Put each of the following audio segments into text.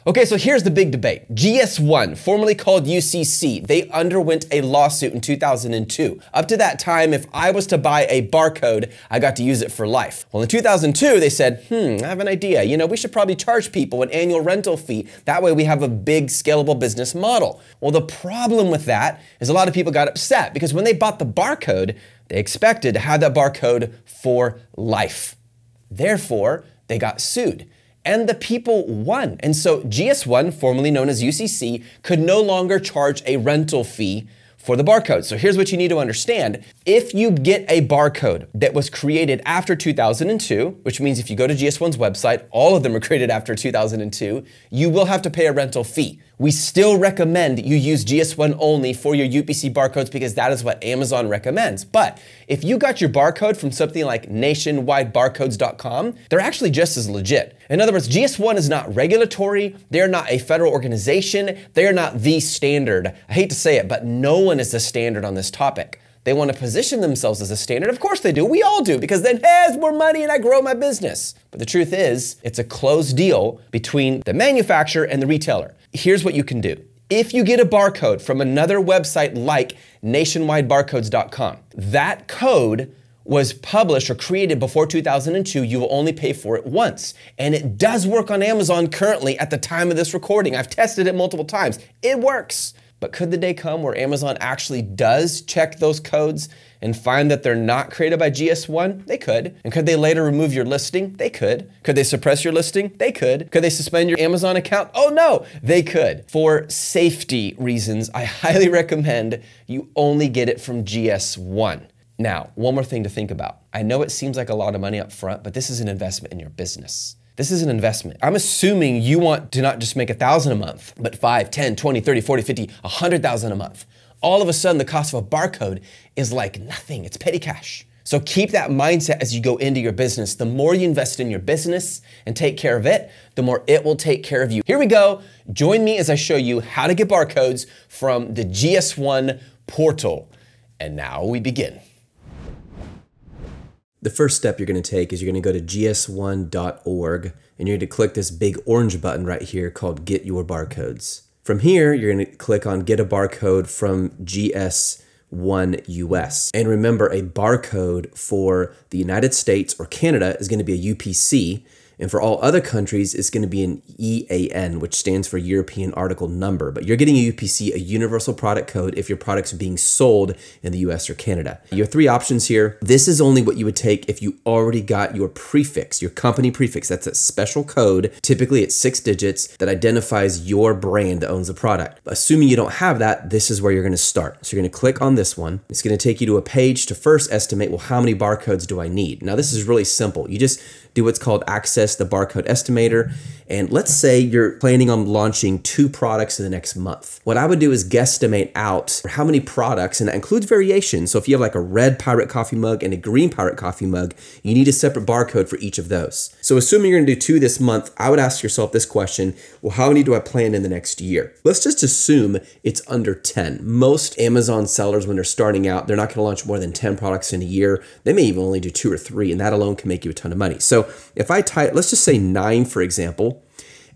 Okay, so here's the big debate. GS1, formerly called UCC, they underwent a lawsuit in 2002. Up to that time, if I was to buy a barcode, I got to use it for life. Well, in 2002, they said, I have an idea. You know, we should probably charge people an annual rental fee. That way we have a big scalable business model. Well, the problem with that is a lot of people got upset because when they bought the barcode, they expected to have that barcode for life. Therefore, they got sued. And the people won. And so GS1, formerly known as UCC, could no longer charge a rental fee for the barcode. So here's what you need to understand. If you get a barcode that was created after 2002, which means if you go to GS1's website, all of them were created after 2002, you will have to pay a rental fee. We still recommend you use GS1 only for your UPC barcodes because that is what Amazon recommends. But if you got your barcode from something like nationwidebarcodes.com, they're actually just as legit. In other words, GS1 is not regulatory, they're not a federal organization, they're not the standard. I hate to say it, but no one is the standard on this topic. They want to position themselves as a standard. Of course they do. We all do, because then, hey, it's more money and I grow my business. But the truth is, it's a closed deal between the manufacturer and the retailer. Here's what you can do. If you get a barcode from another website like nationwidebarcodes.com, that code was published or created before 2002, you will only pay for it once. And it does work on Amazon currently at the time of this recording. I've tested it multiple times. It works. But could the day come where Amazon actually does check those codes and find that they're not created by GS1? They could. And could they later remove your listing? They could. Could they suppress your listing? They could. Could they suspend your Amazon account? Oh no, they could. For safety reasons, I highly recommend you only get it from GS1. Now, one more thing to think about. I know it seems like a lot of money up front, but this is an investment in your business. This is an investment. I'm assuming you want to not just make $1,000 a month, but 5, 10, 20, 30, 40, 50, 100,000 a month. All of a sudden, the cost of a barcode is like nothing. It's petty cash. So keep that mindset as you go into your business. The more you invest in your business and take care of it, the more it will take care of you. Here we go. Join me as I show you how to get barcodes from the GS1 portal. And now we begin. The first step you're going to take is you're going to go to gs1.org and you're going to click this big orange button right here called Get Your Barcodes. From here, you're going to click on Get a Barcode from GS1 US. And remember, a barcode for the United States or Canada is going to be a UPC. And for all other countries, it's going to be an EAN, which stands for European Article Number. But you're getting a UPC, a Universal Product Code, if your product's being sold in the US or Canada. You have three options here. This is only what you would take if you already got your prefix, your company prefix. That's a special code. Typically, it's 6 digits that identifies your brand that owns the product. Assuming you don't have that, this is where you're going to start. So you're going to click on this one. It's going to take you to a page to first estimate, well, how many barcodes do I need? Now, this is really simple. You just do what's called Access the Barcode Estimator. And let's say you're planning on launching 2 products in the next month. What I would do is guesstimate out how many products, and that includes variations. So if you have like a red pirate coffee mug and a green pirate coffee mug, you need a separate barcode for each of those. So assuming you're gonna do 2 this month, I would ask yourself this question, well, how many do I plan in the next year? Let's just assume it's under 10. Most Amazon sellers, when they're starting out, they're not gonna launch more than 10 products in a year. They may even only do 2 or 3, and that alone can make you a ton of money. So if I type, let's just say 9, for example,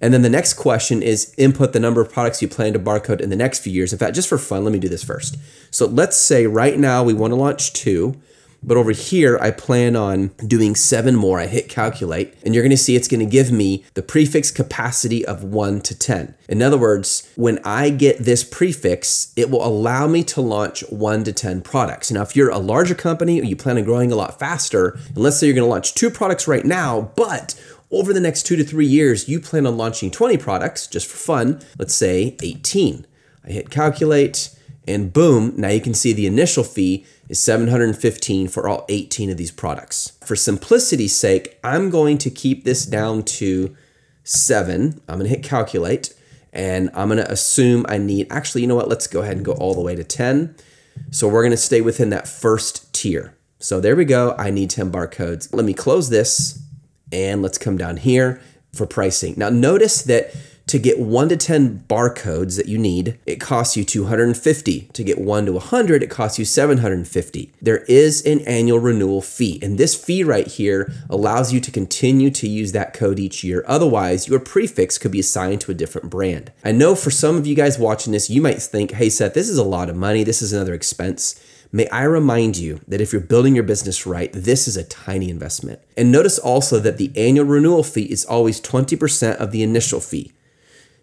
and then the next question is input the number of products you plan to barcode in the next few years. In fact, just for fun, let me do this first. So let's say right now we want to launch 2, but over here I plan on doing 7 more. I hit calculate, and you're going to see it's going to give me the prefix capacity of 1 to 10. In other words, when I get this prefix, it will allow me to launch 1 to 10 products. Now, if you're a larger company or you plan on growing a lot faster, and let's say you're going to launch 2 products right now, but over the next 2 to 3 years, you plan on launching 20 products, just for fun, let's say 18. I hit calculate, and boom, now you can see the initial fee is $715 for all 18 of these products. For simplicity's sake, I'm going to keep this down to 7. I'm gonna hit calculate, and I'm gonna assume I need, actually, you know what, let's go ahead and go all the way to 10. So we're gonna stay within that first tier. So there we go, I need 10 barcodes. Let me close this, and let's come down here for pricing. Now notice that To get 1 to 10 barcodes that you need, it costs you $250. To get 1 to 100, it costs you $750. There is an annual renewal fee, and this fee right here allows you to continue to use that code each year. Otherwise, your prefix could be assigned to a different brand. I know for some of you guys watching this, you might think, hey Seth, this is a lot of money. This is another expense. May I remind you that if you're building your business right, this is a tiny investment. And notice also that the annual renewal fee is always 20% of the initial fee.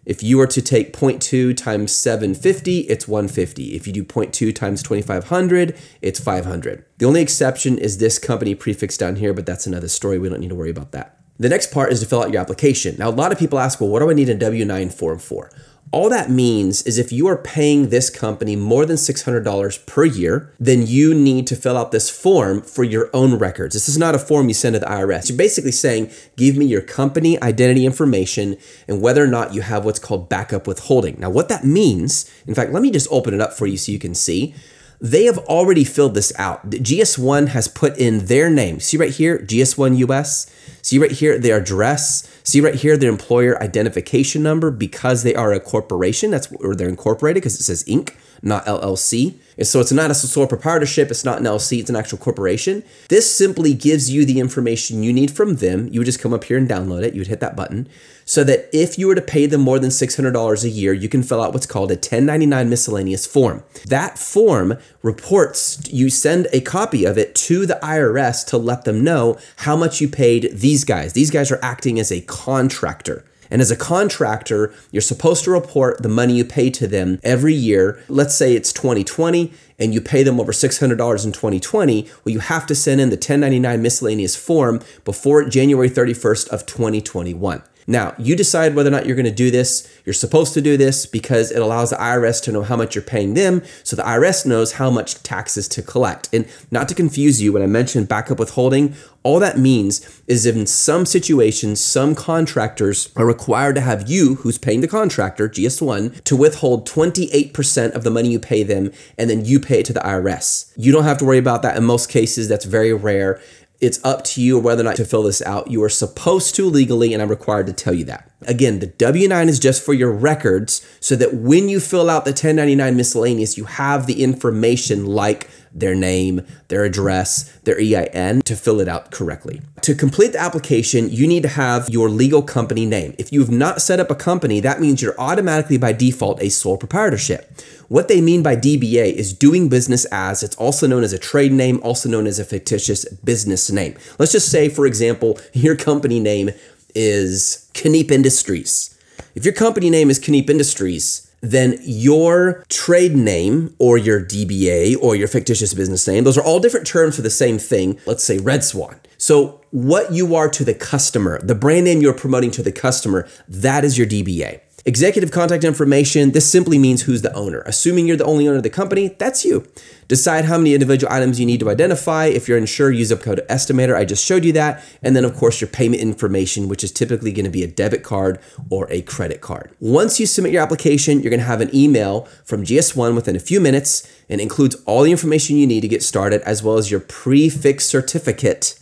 If you were to take 0.2 times 750, it's 150. If you do 0.2 times 2500, it's 500. The only exception is this company prefix down here, but that's another story. We don't need to worry about that. The next part is to fill out your application. Now, a lot of people ask, well, what do I need a W-9 form for? All that means is if you are paying this company more than $600 per year, then you need to fill out this form for your own records. This is not a form you send to the IRS. You're basically saying, give me your company identity information and whether or not you have what's called backup withholding. Now, what that means, in fact, let me just open it up for you so you can see. They have already filled this out. GS1 has put in their name. See right here, GS1 US. See right here, their address. See right here, their employer identification number because they are a corporation. That's where they're incorporated because it says Inc., not LLC. And so it's not a sole proprietorship. It's not an LLC. It's an actual corporation. This simply gives you the information you need from them. You would just come up here and download it. You would hit that button so that if you were to pay them more than $600 a year, you can fill out what's called a 1099 miscellaneous form. That form reports, you send a copy of it to the IRS to let them know how much you paid these guys. These guys are acting as a contractor. And as a contractor, you're supposed to report the money you pay to them every year. Let's say it's 2020 and you pay them over $600 in 2020. Well, you have to send in the 1099 miscellaneous form before January 31st of 2021. Now, you decide whether or not you're going to do this. You're supposed to do this because it allows the IRS to know how much you're paying them, so the IRS knows how much taxes to collect. And not to confuse you, when I mentioned backup withholding, all that means is in some situations, some contractors are required to have you, who's paying the contractor, GS1, to withhold 28% of the money you pay them, and then you pay it to the IRS. You don't have to worry about that in most cases. That's very rare. It's up to you whether or not to fill this out. You are supposed to legally, and I'm required to tell you that. Again, the W-9 is just for your records so that when you fill out the 1099 miscellaneous, you have the information like their name, their address, their EIN to fill it out correctly. To complete the application, you need to have your legal company name. If you have not set up a company, that means you're automatically by default a sole proprietorship. What they mean by DBA is doing business as. It's also known as a trade name, also known as a fictitious business name. Let's just say, for example, your company name is Kniep'n Industries. If your company name is Kniep'n Industries, then your trade name or your DBA or your fictitious business name, those are all different terms for the same thing. Let's say Red Swan. So what you are to the customer, the brand name you're promoting to the customer, that is your DBA. Executive contact information, this simply means who's the owner. Assuming you're the only owner of the company, that's you. Decide how many individual items you need to identify. If you're unsure, use zip code estimator. I just showed you that. And then of course your payment information, which is typically going to be a debit card or a credit card. Once you submit your application, you're going to have an email from GS1 within a few minutes and includes all the information you need to get started, as well as your prefix certificate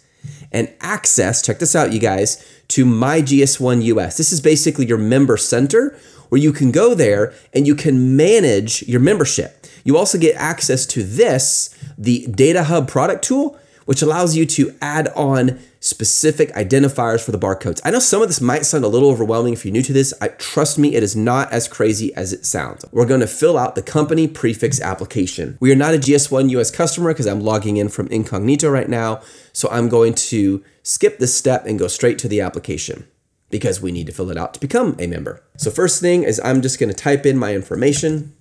and access, check this out, you guys, to My GS1 US. This is basically your member center where you can go there and you can manage your membership. You also get access to this, the Data Hub product tool, which allows you to add on specific identifiers for the barcodes. I know some of this might sound a little overwhelming if you're new to this. Trust me, it is not as crazy as it sounds. We're going to fill out the company prefix application. We are not a GS1 US customer because I'm logging in from incognito right now. So I'm going to skip this step and go straight to the application because we need to fill it out to become a member. So first thing is I'm just going to type in my information.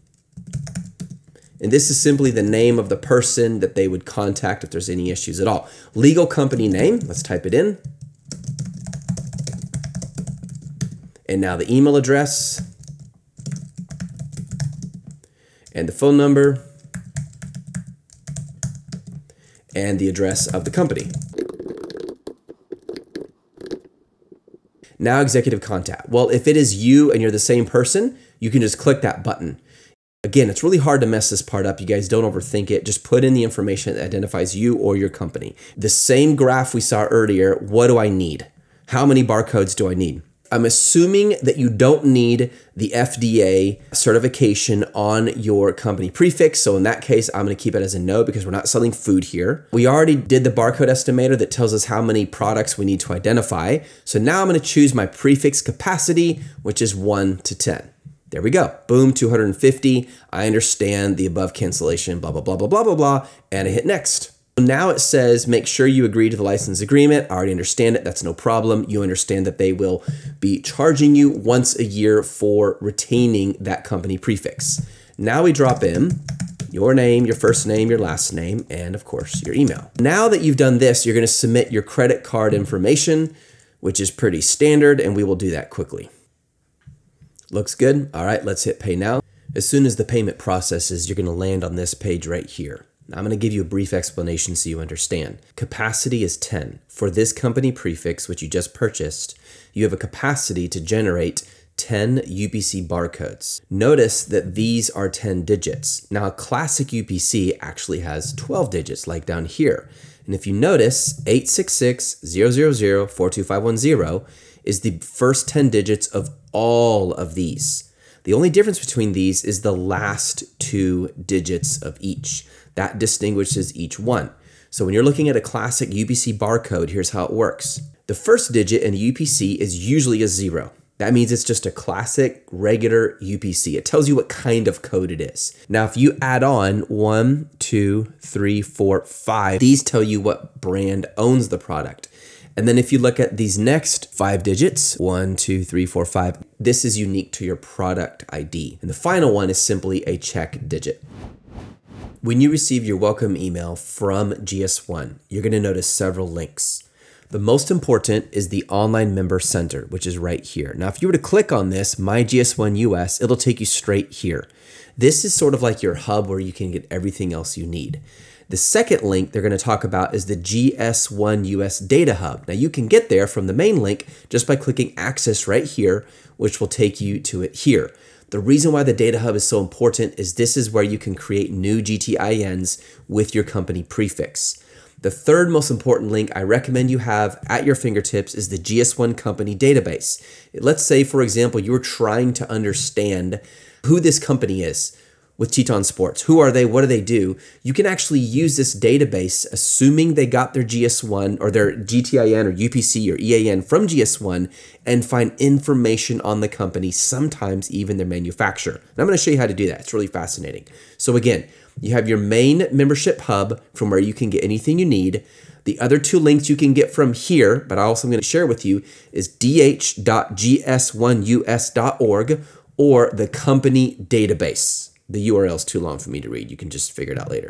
And this is simply the name of the person that they would contact if there's any issues at all. Legal company name, let's type it in. And now the email address and the phone number and the address of the company. Now executive contact. Well, if it is you and you're the same person, you can just click that button. Again, it's really hard to mess this part up. You guys don't overthink it. Just put in the information that identifies you or your company. The same graph we saw earlier, what do I need? How many barcodes do I need? I'm assuming that you don't need the FDA certification on your company prefix. So in that case, I'm going to keep it as a no because we're not selling food here. We already did the barcode estimator that tells us how many products we need to identify. So now I'm going to choose my prefix capacity, which is 1 to 10. There we go. Boom, 250. I understand the above cancellation, blah, blah, blah, blah, blah, blah, blah. And I hit next. Now it says, make sure you agree to the license agreement. I already understand it. That's no problem. You understand that they will be charging you once a year for retaining that company prefix. Now we drop in your name, your first name, your last name, and of course, your email. Now that you've done this, you're going to submit your credit card information, which is pretty standard, and we will do that quickly. Looks good. All right, let's hit pay now. As soon as the payment processes, you're going to land on this page right here. Now, I'm going to give you a brief explanation so you understand. Capacity is 10. For this company prefix, which you just purchased, you have a capacity to generate 10 UPC barcodes. Notice that these are 10 digits. Now, a classic UPC actually has 12 digits, like down here. And if you notice, 866-000-42510 is the first 10 digits of all of these. The only difference between these is the last 2 digits of each. That distinguishes each one. So when you're looking at a classic UPC barcode, here's how it works. The first digit in a UPC is usually a 0. That means it's just a classic, regular UPC. It tells you what kind of code it is. Now, if you add on 1, 2, 3, 4, 5, these tell you what brand owns the product. And then if you look at these next 5 digits, 1, 2, 3, 4, 5, this is unique to your product ID. And the final one is simply a check digit. When you receive your welcome email from GS1, you're going to notice several links. The most important is the Online Member Center, which is right here. Now, if you were to click on this, My GS1 US, it'll take you straight here. This is sort of like your hub where you can get everything else you need. The second link they're going to talk about is the GS1 US Data Hub. Now, you can get there from the main link just by clicking Access right here, which will take you to it here. The reason why the Data Hub is so important is this is where you can create new GTINs with your company prefix. The third most important link I recommend you have at your fingertips is the GS1 company database. Let's say, for example, you're trying to understand who this company is with Teton Sports. Who are they? What do they do? You can actually use this database, assuming they got their GS1 or their GTIN or UPC or EAN from GS1, and find information on the company, sometimes even their manufacturer. And I'm going to show you how to do that. It's really fascinating. So again, you have your main membership hub from where you can get anything you need. The other 2 links you can get from here, but I also am going to share with you, is dh.gs1us.org or the company database. The URL is too long for me to read. You can just figure it out later.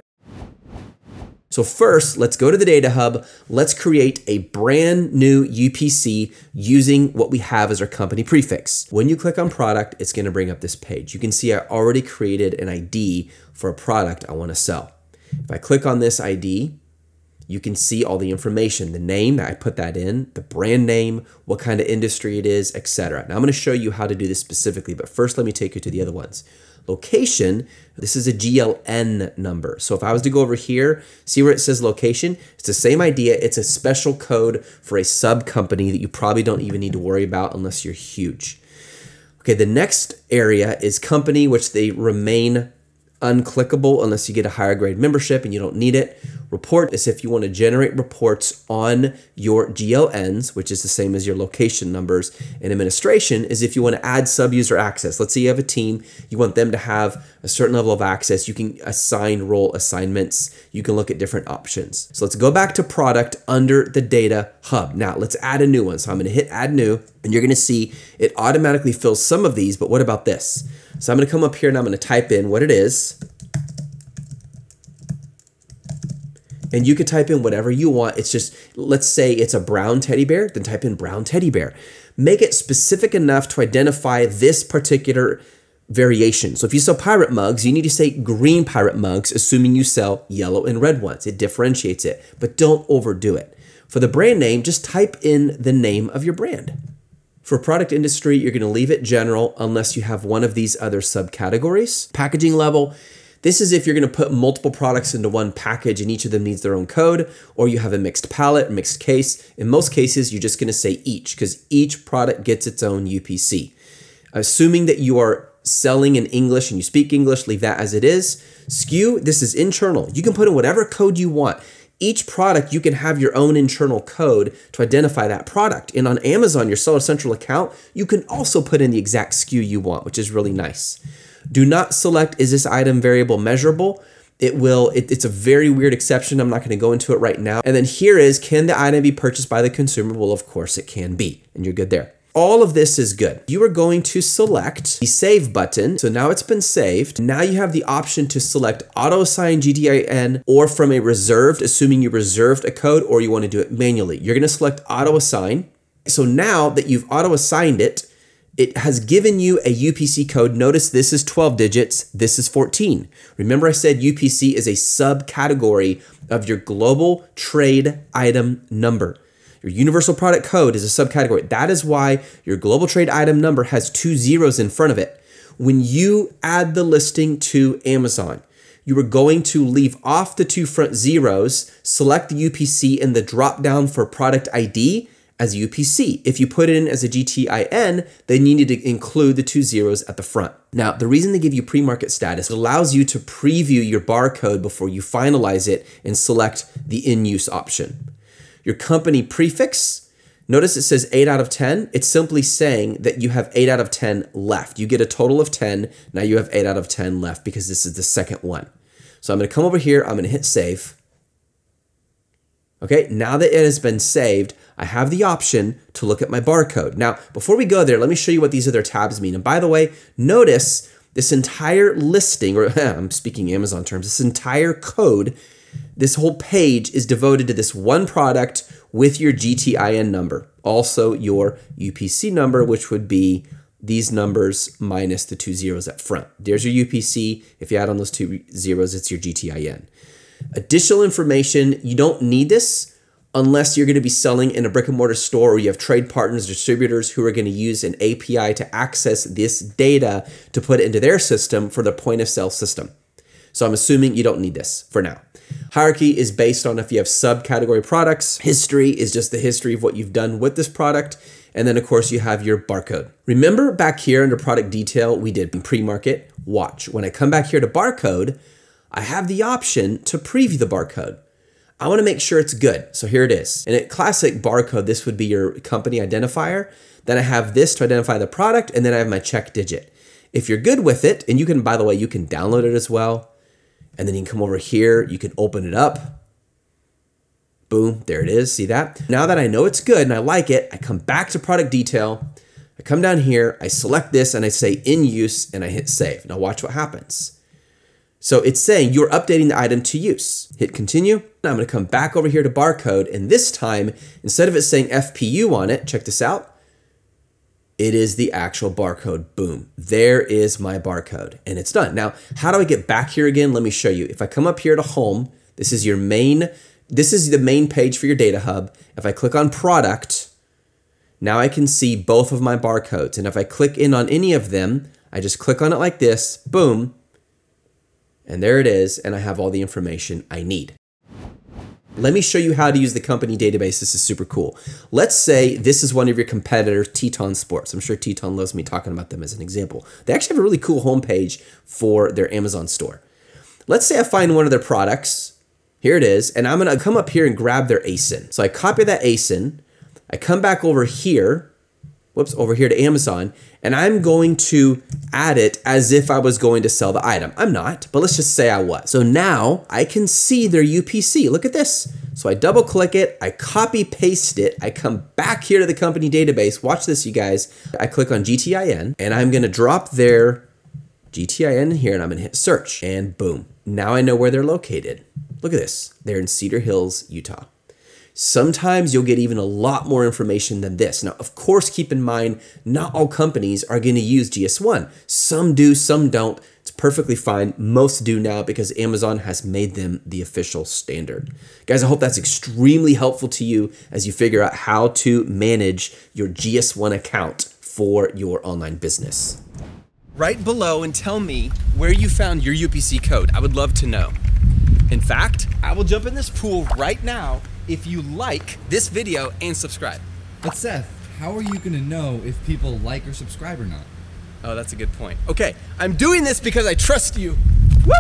So first, let's go to the Data Hub. Let's create a brand new UPC using what we have as our company prefix. When you click on product, it's going to bring up this page. You can see I already created an ID for a product I want to sell. If I click on this ID, you can see all the information, the name, I put that in, the brand name, what kind of industry it is, etc. Now I'm going to show you how to do this specifically, but first let me take you to the other ones. Location, this is a GLN number. So if I was to go over here, see where it says location? It's the same idea. It's a special code for a sub company that you probably don't even need to worry about unless you're huge. Okay, the next area is company, which they remain unclickable unless you get a higher grade membership and you don't need it. Report is if you want to generate reports on your GLNs, which is the same as your location numbers. And administration is if you want to add sub-user access. Let's say you have a team, you want them to have a certain level of access. You can assign role assignments. You can look at different options. So let's go back to product under the Data Hub. Now let's add a new one. So I'm going to hit add new, and you're going to see it automatically fills some of these, but what about this? So I'm going to come up here and I'm going to type in what it is. And you could type in whatever you want. It's just, let's say it's a brown teddy bear, then type in brown teddy bear. Make it specific enough to identify this particular variation. So if you sell pirate mugs, you need to say green pirate mugs, assuming you sell yellow and red ones. It differentiates it, but don't overdo it. For the brand name, just type in the name of your brand. For product industry, you're going to leave it general unless you have one of these other subcategories. Packaging level, This is if you're going to put multiple products into one package and each of them needs their own code, or you have a mixed pallet, mixed case. In most cases, you're just going to say each because each product gets its own UPC. Assuming that you are selling in English and you speak English, leave that as it is. SKU, this is internal. You can put in whatever code you want. Each product, you can have your own internal code to identify that product. And on Amazon, your Seller Central account, you can also put in the exact SKU you want, which is really nice. Do not select, is this item variable measurable? It's a very weird exception. I'm not going to go into it right now. And then here is, can the item be purchased by the consumer? Well, of course it can be, and you're good there. All of this is good. You are going to select the save button. So now it's been saved. Now you have the option to select auto assign GTIN or from a reserved, assuming you reserved a code or you want to do it manually. You're going to select auto assign. So now that you've auto assigned it, it has given you a UPC code. Notice this is 12 digits, this is 14. Remember I said UPC is a subcategory of your global trade item number. Your universal product code is a subcategory. That is why your global trade item number has 2 zeros in front of it. When you add the listing to Amazon, you are going to leave off the 2 front zeros, select the UPC in the drop down for product ID as UPC. If you put it in as a GTIN, then you need to include the 2 zeros at the front. Now, the reason they give you pre-market status allows you to preview your barcode before you finalize it and select the in-use option. Your company prefix, notice it says 8 out of 10. It's simply saying that you have 8 out of 10 left. You get a total of 10. Now you have 8 out of 10 left because this is the second one. So I'm going to come over here. I'm going to hit save. Okay, now that it has been saved, I have the option to look at my barcode. Now, before we go there, let me show you what these other tabs mean. And by the way, notice this entire listing, or I'm speaking Amazon terms, this entire code, this whole page is devoted to this one product with your GTIN number. Also your UPC number, which would be these numbers minus the 2 zeros up front. There's your UPC. If you add on those 2 zeros, it's your GTIN. Additional information, you don't need this unless you're going to be selling in a brick and mortar store or you have trade partners, distributors who are going to use an API to access this data to put it into their system for the point of sale system. So I'm assuming you don't need this for now. Hierarchy is based on if you have subcategory products. History is just the history of what you've done with this product. And then of course you have your barcode. Remember back here under product detail, we did pre-market, watch. When I come back here to barcode, I have the option to preview the barcode. I want to make sure it's good. So here it is. And at classic barcode, this would be your company identifier. Then I have this to identify the product, and then I have my check digit. If you're good with it, and you can, by the way, you can download it as well. And then you can come over here, you can open it up. Boom, there it is, see that? Now that I know it's good and I like it, I come back to product detail, I come down here, I select this and I say in use and I hit save. Now watch what happens. So it's saying you're updating the item to use. Hit continue. Now I'm gonna come back over here to barcode, and this time, instead of it saying FPU on it, check this out, it is the actual barcode. Boom. There is my barcode and it's done. Now, how do I get back here again? Let me show you. If I come up here to home, this is your main, this is the main page for your data hub. If I click on product, now I can see both of my barcodes. And if I click in on any of them, I just click on it like this, boom, and there it is. And I have all the information I need. Let me show you how to use the company database. This is super cool. Let's say this is one of your competitors, Teton Sports. I'm sure Teton loves me talking about them as an example. They actually have a really cool homepage for their Amazon store. Let's say I find one of their products. Here it is. And I'm going to come up here and grab their ASIN. So I copy that ASIN. I come back over here. Whoops, over here to Amazon, and I'm going to add it as if I was going to sell the item. I'm not, but let's just say I was. So now I can see their UPC. Look at this. So I double click it, I copy paste it, I come back here to the company database. Watch this, you guys. I click on GTIN, and I'm gonna drop their GTIN here, and I'm gonna hit search, and boom. Now I know where they're located. Look at this. They're in Cedar Hills, Utah. Sometimes you'll get even a lot more information than this. Now, of course, keep in mind, not all companies are going to use GS1. Some do, some don't. It's perfectly fine. Most do now because Amazon has made them the official standard. Guys, I hope that's extremely helpful to you as you figure out how to manage your GS1 account for your online business. right below and tell me where you found your UPC code. I would love to know. In fact, I will jump in this pool right now if you like this video and subscribe. But Seth, how are you gonna know if people like or subscribe or not? Oh, that's a good point. Okay, I'm doing this because I trust you. Woo!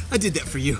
I did that for you.